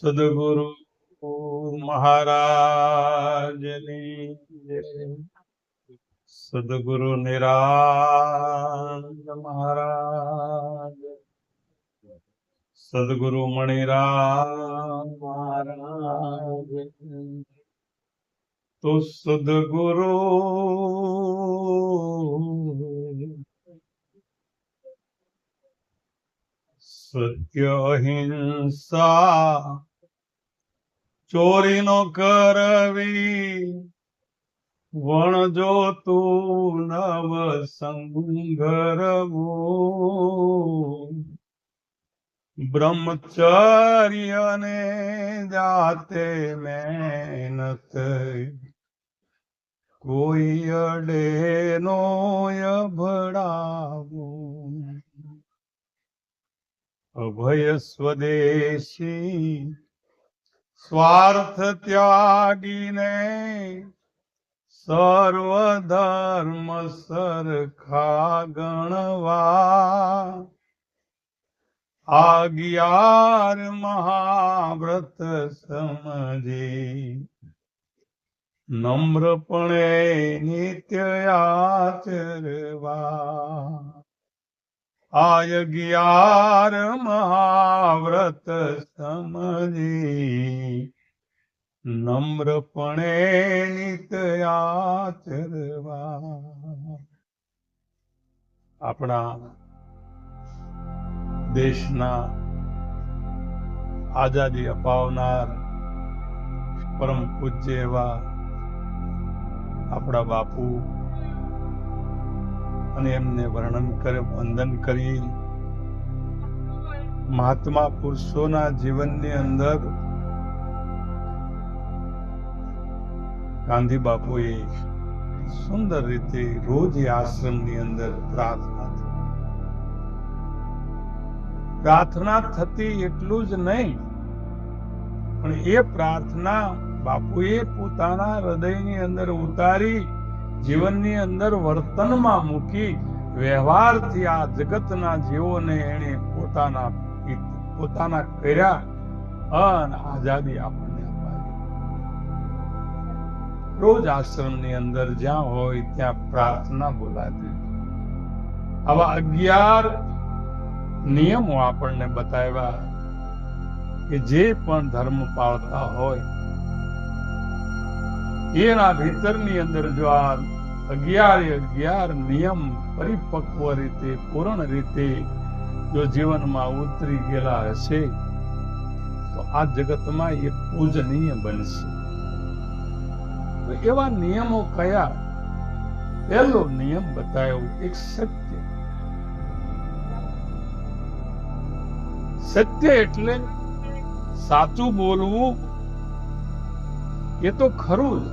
સદગુરુ મહારાજની જય. સદગુરુ નિરાનંદ મહારાજ, સદગુરુ મણિરામ મહારાજ. તો સદગુરુ સત્ય અહિંસા ચોરી નો કરવી, વણજો તું નવ સંગરવું. બ્રહ્મચર્ય ને જાતે મહેનત, કોઈ અડે નો અભડાવું. અભય સ્વદેશી સ્વાર્થ ત્યાગીને, સર્વ ધર્મ સરખા ગણવા. 11 મહાવ્રત સમજી, નમ્રપણે નિત્ય આચરવા. 11 મહાવ્રત સમજી, નમ્રપણે નિત્ય આચરવા. આપણા દેશના આઝાદી અપાવનાર પરમ પૂજ્ય એવા આપણા બાપુ, અને એમને વર્ણન કરે, વંદન કરી. મહાત્મા પુરુષોના જીવનની અંદર ગાંધી બાપુએ સુંદર રીતે રોજ આશ્રમની અંદર પ્રાર્થના થતી. એટલું જ નહીં, પણ એ પ્રાર્થના બાપુએ પોતાના હૃદયની અંદર ઉતારી, જીવનની અંદર વર્તનમાં મૂકી. વ્યવહારથી આ જગતના જીવોને એને પોતાના કર્યા અને આઝાદી આપણને અપાવી. રોજ આશ્રમની અંદર જ્યાં હોય ત્યાં પ્રાર્થના બોલાતી. આવા 11 નિયમો આપણને બતાવ્યા કે જે પણ ધર્મ પાળતા હોય એના ભીતરની અંદર જો આ 11 નિયમ પરિપક્વ રીતે, પૂર્ણ રીતે જો જીવનમાં ઉતરી ગયેલા હશે તો આ જગતમાં એ પૂજનીય બનશે. તો એવા નિયમો કયા? પહેલો નિયમ બતાવ્યો એક સત્ય. સત્ય એટલે સાચું બોલવું. એ તો ખરું જ,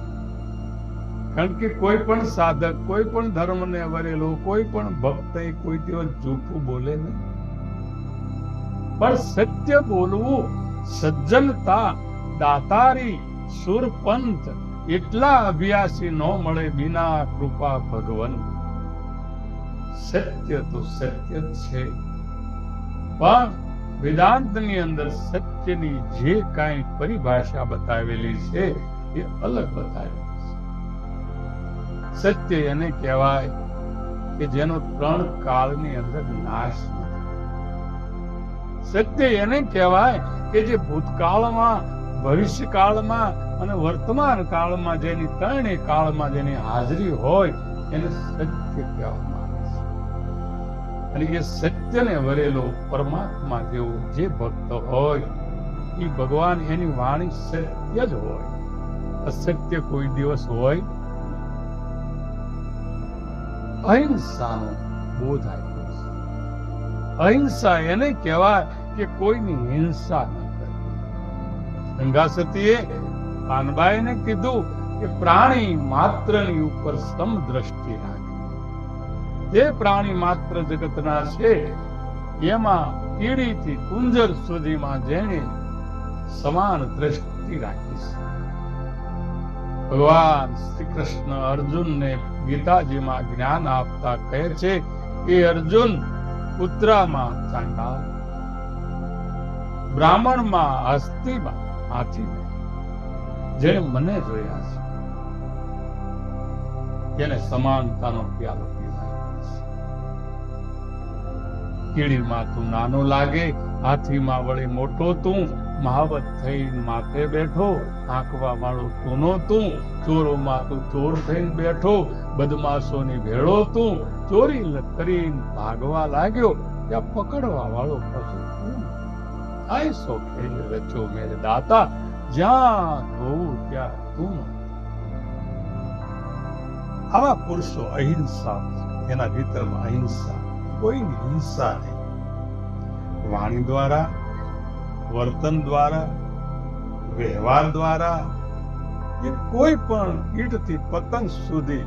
કારણ કે કોઈ પણ સાધક, કોઈ પણ ધર્મને વરેલો, કોઈ પણ ભક્ત કોઈ દિવસ જૂઠું બોલે નહીં. પણ સત્ય બોલવું, સજ્જનતા, દાતારી, સુરપંથ એટલા અભ્યાસી ન મળે વિના કૃપા ભગવન. સત્ય તો સત્ય જ છે, પણ વેદાંતની અંદર સત્યની જે કાંઈ પરિભાષા બતાવેલી છે એ અલગ બતાવેલી છે. સત્ય એને કહેવાય કે જેનો 3 કાળની અંદર નાશ નથી. સત્ય એને કહેવાય કે જે ભૂતકાળમાં, ભવિષ્યકાળમાં અને વર્તમાન કાળમાં, જેની 3 કાળમાં જેની હાજરી હોય એને સત્ય કહેવામાં આવે છે. અને એ સત્યને વરેલો પરમાત્મા જેવો જે ભક્ત હોય એ ભગવાન, એની વાણી સત્ય જ હોય. અસત્ય કોઈ દિવસ હોય. અહિંસાનો બોધ આપ્યો છે. અહિંસા એને કહેવાય કે કોઈની હિંસા ન કરવી. ગંગા સતીએ પાનબાઈને કીધું કે પ્રાણી માત્રની ઉપર સમદ્રષ્ટિ રાખે. જે પ્રાણી માત્ર જગતના છે એમાં કીડીથી કુંજર સુધીમાં જેને સમાન દ્રષ્ટિ રાખી છે. ભગવાન શ્રી કૃષ્ણ અર્જુનને ગીતાજીમાં જ્ઞાન આપતા કહે છે કે અર્જુન, કૂતરામાં ચાંડાળ, બ્રાહ્મણમાં, હસ્તીમાં હાથી નહીં. જેને મને જોયા છે એને સમાનતાનો પ્યાલો પીવાય. કીડીમાં તું નાનો લાગે, હાથીમાં વળી મોટો તું. મહાવત થઈને માથે બેઠો, આંકવા વાળો તુનો તું. ચોરોમાં તું ચોર થઈને બેઠો, બદમાશોની ભેળો તું. ચોરી કરીને ભાગવા લાગ્યો, ત્યાં પકડવા વાળો પછી તું. આયસો ખેલ રચો મેરે દાતા, જ્યાં જોવું ત્યાં તું. આવા પુરુષો અહિંસા, એના ભીતરમાં અહિંસા, કોઈની હિંસા નહીં. વાણી દ્વારા, વર્તન દ્વારા, વ્યવહાર દ્વારા, એ કોઈ પણ કીટથી પતંગ સુધી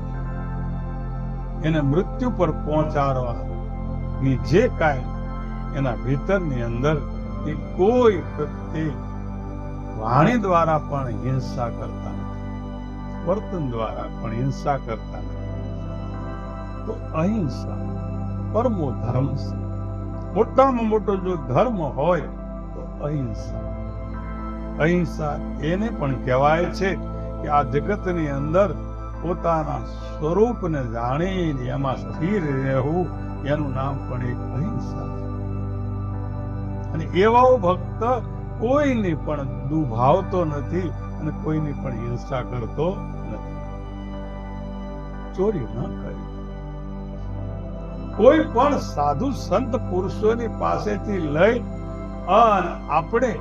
એને મૃત્યુ પર પહોંચાડવાની જે કાંઈ એના ભીતરની અંદર એ કોઈ પ્રત્યે વાણી દ્વારા પણ હિંસા કરતા નથી, વર્તન દ્વારા પણ હિંસા કરતા નથી. તો અહિંસા પરમો ધર્મ છે. મોટામાં મોટો જો ધર્મ હોય તો અહિંસા. અહિંસા એને પણ કહેવાય છે કે આ જગતની અંદર પોતાના સ્વરૂપને જાણીને એમાં સ્થિર રહેવું, એનું નામ પણ એક અહિંસા છે. અને એવો ભક્ત કોઈની પણ દુભાવતો નથી અને કોઈની પણ હિંસા કરતો નથી. ચોરી ન કરી. કોઈ પણ સાધુ સંત પુરુષોની પાસેથી લઈ અને આપણે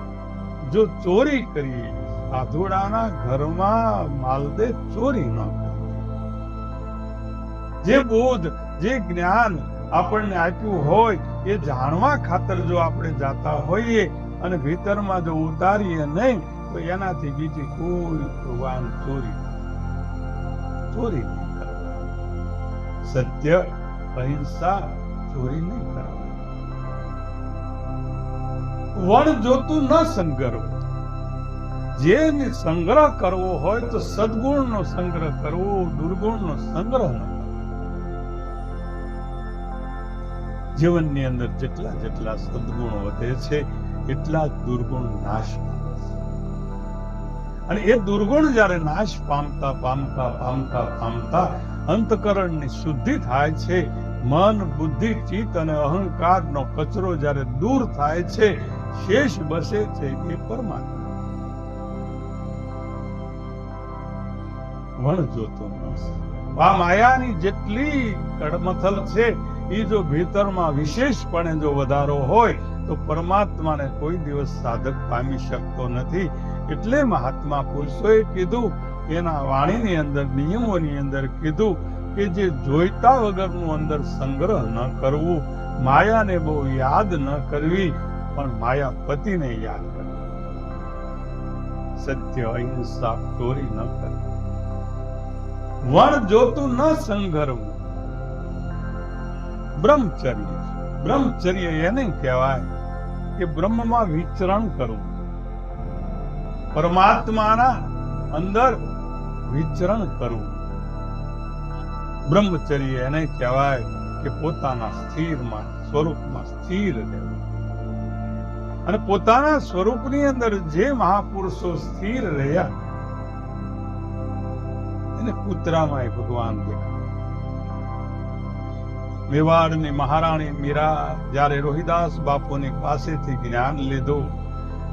જો ચોરી કરીએ, સાધુડાના ઘરમાં માલદે ચોરી ન કરવી. જે બોધ, જે જ્ઞાન આપણને આપ્યું હોય એ જાણવા ખાતર જો આપણે જાતા હોઈએ અને ભીતરમાં જો ઉતારીએ નહીં તો એનાથી બીજી કોઈ ભગવાન ચોરી નહીં કરવાની. સત્ય, અહિંસા, ચોરી નહીં કરવાની. વણ જોતું ન સંગરવું. જે સંગ્રહ કરવો હોય તો સદગુણનો સંગ્રહ કરવો, દુર્ગુણનો સંગ્રહ ન કરવો. જીવનની અંદર જેટલા જેટલા સદગુણો વધે છે એટલા જ દુર્ગુણ નાશ પામે છે. અને એ દુર્ગુણ જ્યારે નાશ પામતા પામતા પામતા પામતા અંતકરણની શુદ્ધિ થાય છે, મન, બુદ્ધિ, ચિત્ત અને અહંકારનો કચરો જ્યારે દૂર થાય છે, શેષ બસે છે એ પરમાત્મા. વણ જોતો ન. આ માયાની જેટલી કડમથલ છે એ જો ભીતરમાં વિશેષપણે જો વધારો હોય તો પરમાત્માને કોઈ દિવસ સાધક પામી શકતો નથી. એટલે મહાત્મા પુરુષોએ કીધું, એના વાણીની અંદર, નિયમોની અંદર કીધું કે જે જોઈતા વગરનું અંદર સંગ્રહ ન કરવું, માયાને બહુ યાદ ન કરવી, પણ માયાપતિને યાદ કરવી. સત્ય, અહિંસા, ચોરી ન કરવી. વણ જોતું ન સંઘરવું. બ્રહ્મચર્ય. બ્રહ્મચર્ય એને કહેવાય કે બ્રહ્મમાં વિચરણ કરવું, પરમાત્માના અંદર વિચરણ કરવું. બ્રહ્મચર્ય એને કહેવાય કે પોતાના સ્થિરમાં, સ્વરૂપમાં સ્થિર રહેવું. અને પોતાના સ્વરૂપની અંદર જે મહાપુરુષો સ્થિર રહ્યા એને કૂતરામાં ભગવાન દેખાય. મેવાડની મહારાણી મીરા જ્યારે રોહિદાસ બાપુની પાસેથી જ્ઞાન લીધું,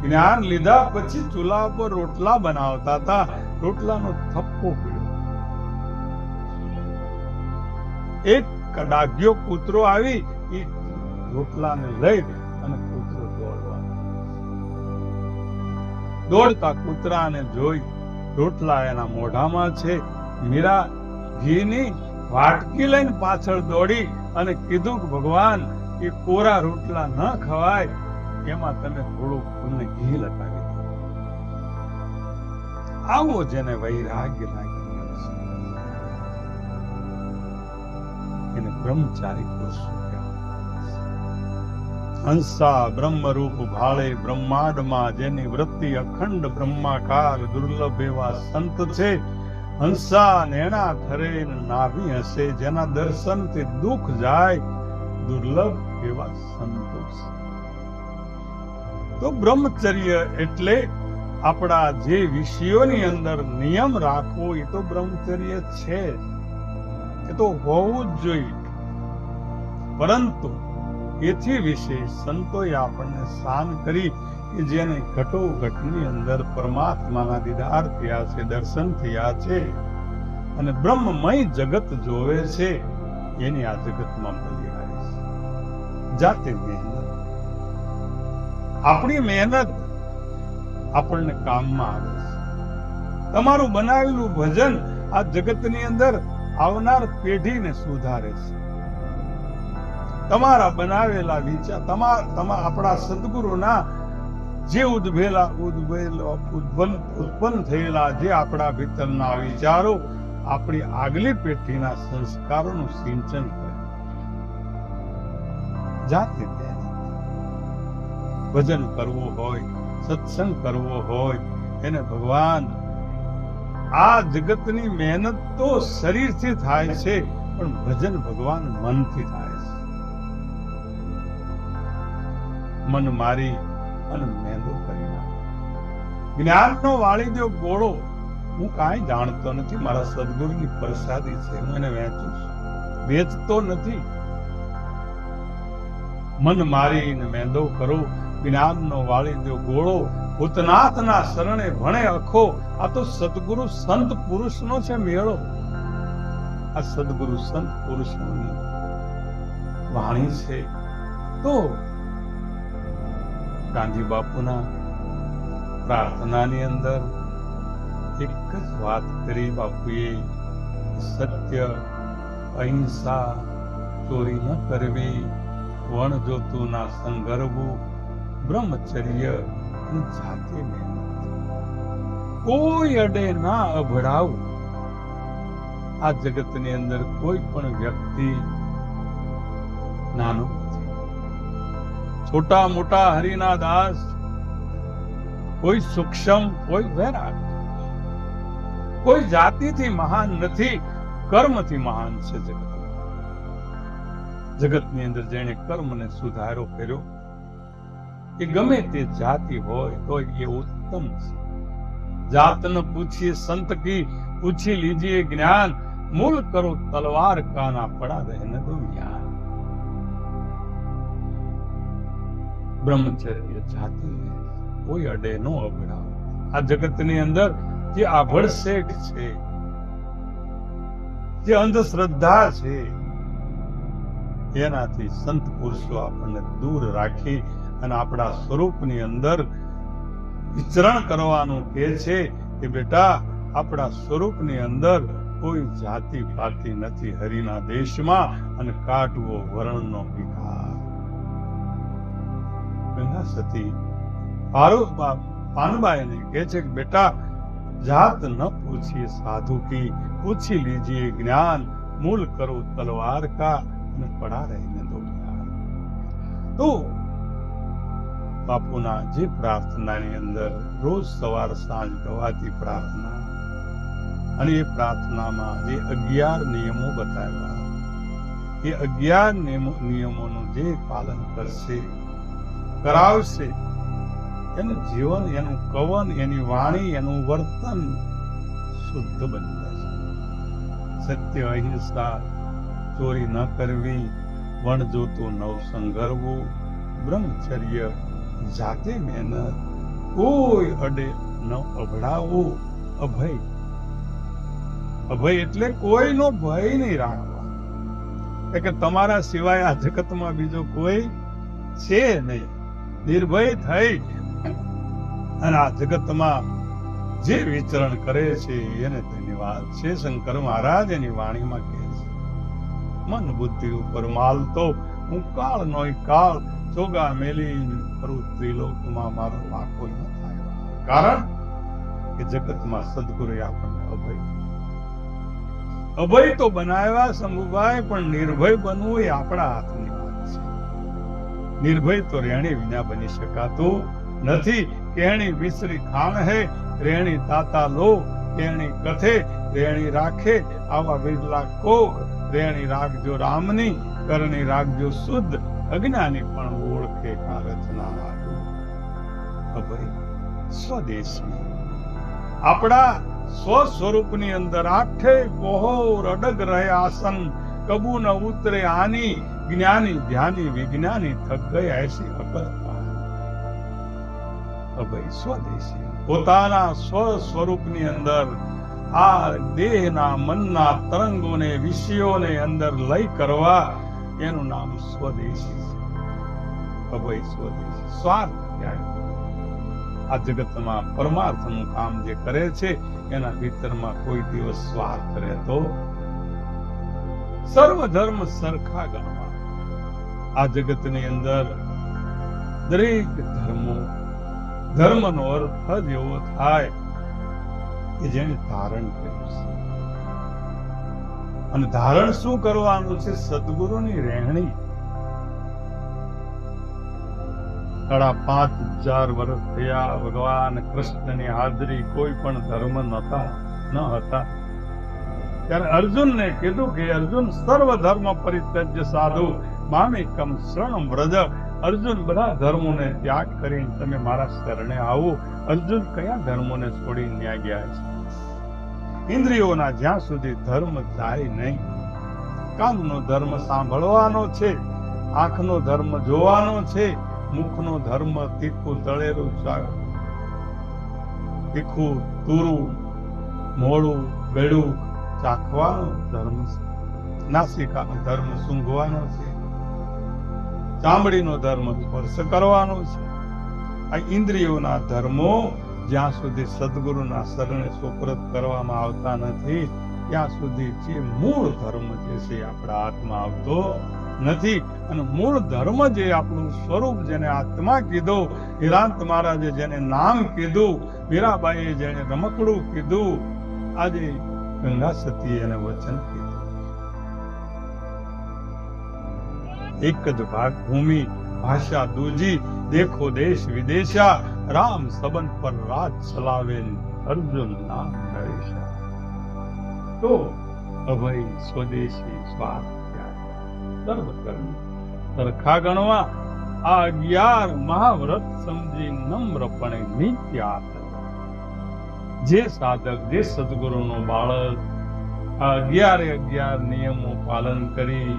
જ્ઞાન લીધા પછી ચૂલા પર રોટલા બનાવતા હતા, રોટલાનો થપ્પો પડ્યો. એક ડાઘ્યો કૂતરો આવી એ રોટલાને લઈ અને કૂતરો દોડતા કૂતરાને જોઈ, રોટલા એના મોઢામાં છે. મીરા ઘીની વાટકી લઈને પાછળ દોડી અને કીધું કે ભગવાન, એ કોરા રોટલા ન ખવાય, એમાં તમે થોડુંક તમને ઘી લગાવી દો. આવો જેને વૈરાગ્ય લાગી ગયો છે એને બ્રહ્મચારી પુરુષ કહેવાય. હંસા બ્રહ્મરૂપ ભાળે બ્રહ્માંડમાં, જેની વૃત્તિ અખંડ બ્રહ્માકાર, દુર્લભ એવા સંત છે. હંસા નેણા થરે નાભી હશે, જેના દર્શનથી દુઃખ જાય, દુર્લભ એવા સંતો છે. તો બ્રહ્મચર્ય એટલે આપણા જે વિષયોની અંદર નિયમ રાખવો એ તો બ્રહ્મચર્ય છે, એ તો હોવું જ જોઈએ. પરંતુ એથી વિશેષ સંતોએ આપણને શાન કરી કે જેને ઘટોઘટની અંદર પરમાત્માના દીદાર થયા છે, દર્શન થયા છે અને બ્રહ્મમય જગત જોવે છે, એની આ જગતમાં બલિહારી છે. જાતે મહેનત, આપણી મહેનત આપણને કામમાં આવે છે. તમારું બનાવેલું ભજન આ જગતની અંદર આવનાર પેઢીને સુધારે છે. તમારા બનાવેલા વિચાર, આપણા સદગુરુના જે ઉત્પન્ન થયેલા જે આપણા ભીતરના વિચારો આપણી આગલી પેઢીના સંસ્કારોનું સિંચન કરે. જાતે ભજન કરવું હોય, સત્સંગ કરવો હોય, એને ભગવાન આ જગતની મહેનત તો શરીરથી થાય છે, પણ ભજન ભગવાન મનથી થાય છે. મન મારી અને મેંદો કરી નાખ. જ્ઞાનનો વાળી દો ગોળો. હું કાંઈ જાણતો નથી, મારા સદગુરુની પ્રસાદી છે, હું એને વેચું છું, વેચતો નથી. મન મારી ને મેંદો કરો, જ્ઞાનનો વાળી દો ગોળો, ભૂતનાથના શરણે ભણે અખો. આ તો સદગુરુ સંત પુરુષનો છે મેળો. આ સદગુરુ સંત પુરુષની વાણી છે. તો ગાંધી બાપુના પ્રાર્થનાની અંદર એક જ વાત કરી બાપુએ, સત્ય, અહિંસા, ચોરી ન કરવી, વણ જોતું ના સંગરવું, બ્રહ્મચર્ય અને જાતે મહેનત, કોઈ અડે ના અભડાવું. આ જગતની અંદર કોઈ પણ વ્યક્તિ નાનો નથી. છોટા મોટા હરિના દાસ, કોઈ સૂક્ષ્મ, કોઈ વૈરાગ, કોઈ જાતિથી મહાન નથી, કર્મથી મહાન છે. જગતની અંદર જેણે કર્મને સુધારો કર્યો, એ ગમે તે જાતિ હોય તો એ ઉત્તમ છે. જાત ન પૂછીએ સંત કી, પૂછી લીજીએ જ્ઞાન, મૂલ કરો તલવાર કાના પડા રહેને દો જ્ઞાન. બ્રહ્મચર્ય જાતિ કોઈ અડે નો અબડાવ. આ જગતની અંદર જે આભડશેઠ છે, જે અંધશ્રદ્ધા છે, એનાથી સંત પુરુષો આપણને દૂર રાખી અને આપણા સ્વરૂપની અંદર વિચરણ કરવાનું કહે છે કે બેટા, આપણા સ્વરૂપની અંદર કોઈ જાતિ પાતિ નથી હરિના દેશમાં, અને કાઢવો વર્ણનો વિકાર. ગંગા સતી પાનબાઈને કહે છે કે બેટા, જાત ન પૂછીએ સાધુ કી, પૂછી લીજીએ જ્ઞાન, મૂલ કરો તલવાર કા અને પડા રહીને દો જ્ઞાન. તો બાપુના જે પ્રાર્થનાની અંદર રોજ સવાર સાંજ ગવાતી પ્રાર્થના, અને એ પ્રાર્થનામાં જે 11 નિયમો બતાવ્યા, એ 11 નિયમોનું જે પાલન કરશે, કરાવશે, એનું જીવન, એનું કવન, એની વાણી, એનું વર્તન શુદ્ધ બની જશે. સત્ય, અહિંસા, ચોરી ન કરવી, વણ જોતું નવ સંગરવું, બ્રહ્મચર્ય, જાતે મહેનત, કોઈ અડે ન અભડાવવું, અભય. અભય એટલે કોઈનો ભય નહીં રાખવા, કે તમારા સિવાય આ જગતમાં બીજો કોઈ છે નહીં. નિર્ભય થઈ અને આ જગતમાં જે વિચરણ કરે છે એને ધન્યવાદ છે. શંકર મહારાજ એની વાણીમાં કહે છે, મન બુદ્ધિ ઉપર માલતો હું કાળ નોય કાળ, ચોગા મેલી ફરું ત્રિલોકમાં, મારો વાકો ન થાય. કારણ કે જગતમાં સદગુરુએ આપણને અભય તો બનાવ્યા શંભુભાઈ, પણ નિર્ભય બનવું એ આપણા હાથની વાત છે. નિર્ભય તો રેણી વિના બની શકાતું નથી. કેણી વિસરી ખાણ હે, રેણી તાતા લો, કેણી કથે, રેણી રાખે આવા વિરલા કોક, રેણી રાખજો રામની, કરણી રાખજો શુદ્ધ, અજ્ઞાની પણ ઓળખે કા રચના. અભય સ્વદેશી. આપણા સ્વ સ્વરૂપની અંદર આઠે પહોર અડગ રહે આસન, કબુ ન ઉતરે આની, જ્ઞાની ધ્યાની વિજ્ઞાની થક ગઈ એસી અકલ. અભય સ્વદેશી. પોતાના સ્વ સ્વરૂપની અંદર આ દેહના મનના તરંગોને વિષયોને અંદર લઈ કરવા એનું નામ સ્વદેશી છે. અભય સ્વદેશી. સ્વાર્થ ત્યાગ. આ જગતમાં પરમાર્થનું કામ જે કરે છે એના ભીતરમાં કોઈ દિવસ સ્વાર્થ રહેતો. સર્વ ધર્મ સરખા ગણવા. આ જગતની અંદર દરેક ધર્મનો અર્થ જ એવો થાય કે જેને ધારણ કર્યું છે. અને ધારણ શું કરવાનું છે? સદગુરુની રહેણી. 5,500 વર્ષ થયા ભગવાન કૃષ્ણની હાજરી કોઈ પણ ધર્મ ન હતા. ત્યારે અર્જુનને કીધું કે અર્જુન સર્વ ધર્મ પરિત્યજ્ય સાધુ મામેકમ શરણમ વ્રજ. અર્જુન બધા ધર્મોને ત્યાગ કરીને તમે મારા શરણે આવો. અર્જુન કયા ધર્મોને છોડી ન્યા ગયા છે? ઇન્દ્રિયોના જ્યાં સુધી ધર્મ જાય નહીં. કાનનો ધર્મ સાંભળવાનો છે, આંખનો ધર્મ જોવાનો છે, મુખનો ધર્મ તીખું તળેલું તીખું તુરું મોડું ગળું ચાખવાનો ધર્મ છે. નાસિકાનો ધર્મ સૂંઘવાનો છે, ચામડીનો ધર્મ સ્પર્શ કરવાનો છે. આ ઇન્દ્રિયોના ધર્મો જ્યાં સુધી સદગુરુના શરણે સુપ્રત કરવામાં આવતા નથી ત્યાં સુધી જે મૂળ ધર્મ જે છે આપણા હાથમાં આવતો નથી. અને મૂળ ધર્મ જે આપણું સ્વરૂપ જેને આત્મા કીધો, હિરાંત મહારાજે જેને નામ કીધું, મીરાબાઈએ જેને રમકડું કીધું, આજે ગંગા સતીએ એને વચન કીધું. એક જ ભાગ ભૂમિ ભાષા દૂજી, દેખો દેશ વિદેશા, રામ સંબંધ પર રાજ ચલાવે અર્જુન નામ નરેશા. તો અભય સ્વદેશી સ્વાર્થ સર્વ કર્મ સરખા ગણવા. આ 11 મહાવ્રત સમજી નમ્રપણે નિત્ય આચરણ. જે સાધક જે સદગુરુનો બાળક આ 11 નિયમો પાલન કરી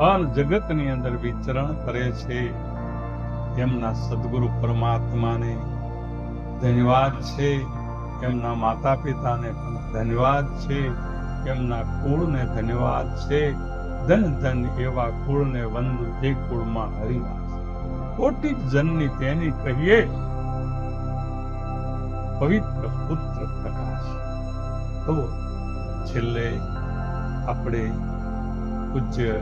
અને જગતની અંદર વિચરણ કરે છે એમના સદગુરુ પરમાત્માને ધન્યવાદ છે, એમના માતા પિતાને પણ ધન્યવાદ છે, એમના કુળને ધન્યવાદ છે. ધન ધન એવા કુળને વંદુ જે કુળમાં હરિવાસ. કોટી જનની તેની કહીએ પવિત્ર પુત્ર પ્રકાશ. તો છેલ્લે આપણે પૂજ્ય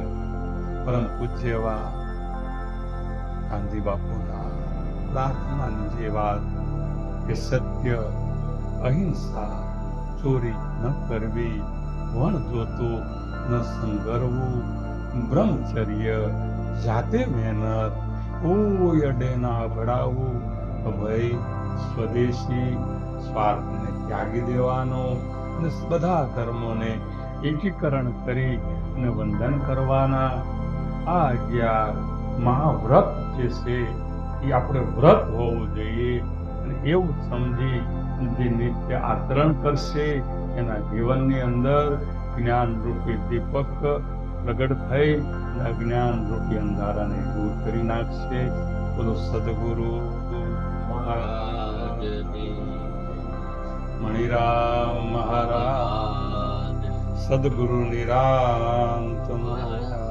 પરમ પૂજ્ય એવા ગાંધી બાપુના પ્રાર્થનાની જે વાત કે સત્ય, અહિંસા, ચોરી ન કરવી, વણ જોતું ન સંગરવું, બ્રહ્મચર્ય, જાતે મહેનત, કોઈ અડે ના અભડાવવું, અભય સ્વદેશી, સ્વાર્થને ત્યાગી દેવાનો અને બધા ધર્મોને એકીકરણ કરી અને વંદન કરવાના. આ 11 મહાવ્રત જે છે એ આપણે વ્રત હોવું જોઈએ. અને એવું સમજી જે નિત્ય આચરણ કરશે એના જીવનની અંદર જ્ઞાન રૂપી દીપક પ્રગટ થઈ અજ્ઞાન રૂપી અંધારાને દૂર કરી નાખશે. બોલો સદગુરુ મણિરામ મહારાજ, સદગુરુ નિરાંત મહારાજ.